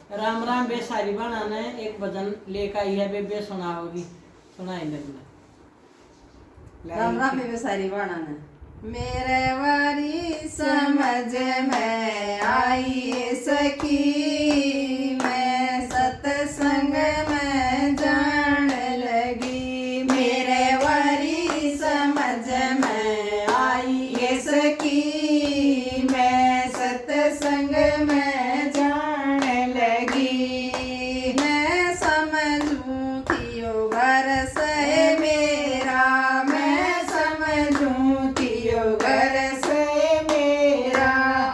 राम राम बे सारी बना ने एक भजन लेकर आई है बे सुनाओगी सुनाई लगना। राम राम बे सारी बना ने मेरे वारी समझ में आई सखी मैं सत्संग में जान लगी। मेरे वारी समझ में आई सखी मैं सत्संग में जान लगी। मैं समझूं कि यो घर से मेरा मैं समझूं कि यो घर से मेरा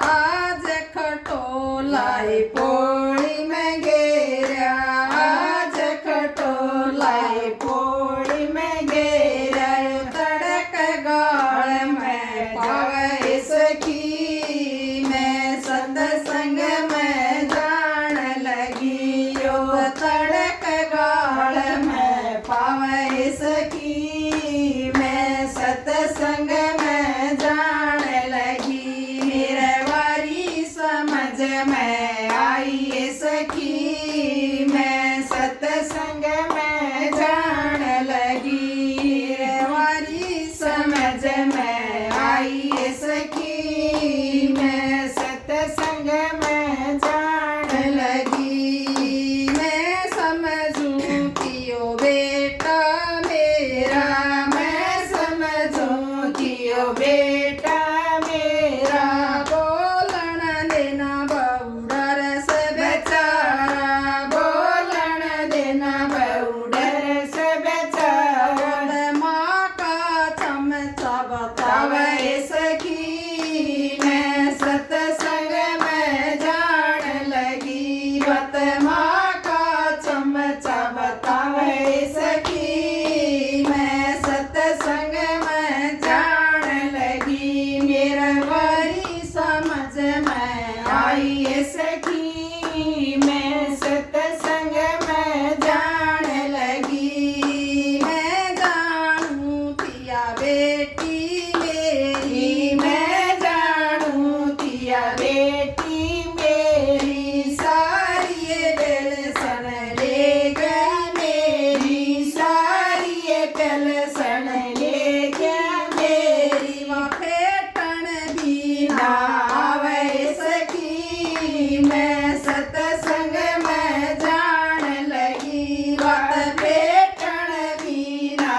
आज खटोलाई पोड़ी में गेरा आज खटोलाई पोड़ी में गेरा तड़क गाल में पावे सखी मैं सत्संग में जान लगी। यो तड़क गाल में पावे सखी मैं सत्संग में जान लगी। मेरे वारी समझ में आई सखी मैं सत्संग में जान लगी। मेरे वारी समझ में आई सखी मैं सत्संग में जान लगी। मैं समझूं कि यो बेटा मेरा मैं समझूं कि यो बेटा मेरा बोलन देना बहुडर से बेचारा बोलन देना बहुडर से बेचारा माँ का चमचा बतावे सखी मैं सत्संग में जान लगी। बत माँ का चमचा बतावे सखी मैं सत्संग में जान लगी। मेरा वारी समझ में आई सखी मैं सत्संग में जान लगी। मैं जानूं तिया बेटी मेरी मैं जानूं तिया बेटी मेरी सारी बेलसन ले गई मेरी सारी बेलसन ले गया मेरी वहाँ फेटन भी ना आवे सखी मैं सत्संग में जान लगी। वहाँ फेटन भी ना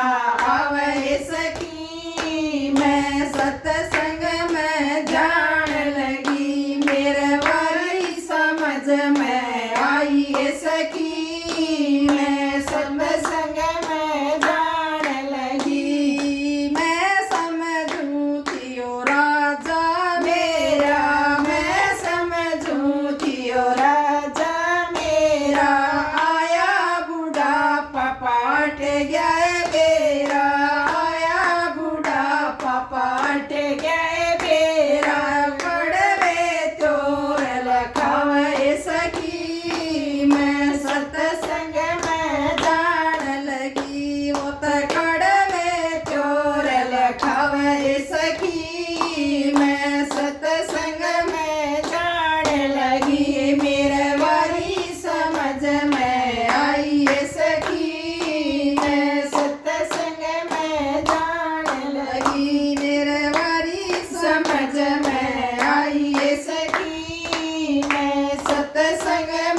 आवे सखी मैं सत्संग में जान लगी। मेरे वारी समझ में आई सखी मैं सत्संग में जान लगी। मैं समझूं कि यो राजा मेरा मैं समझूं कि यो राजा मेरा आया बुढ़ापा पाट गया बेरा आया बुढ़ापा पाट गया बेरा कड़वे चोर लखावे सखी मैं सत्संग में जान लगी। वो तो कड़वे चोर लखावे सखी मैं सत्संग में जान लगी। मेरे वारी समझ में आई सखी मैं सत्संग में जान लगी। मेरे वारी समझ में आई सखी मैं सत्संग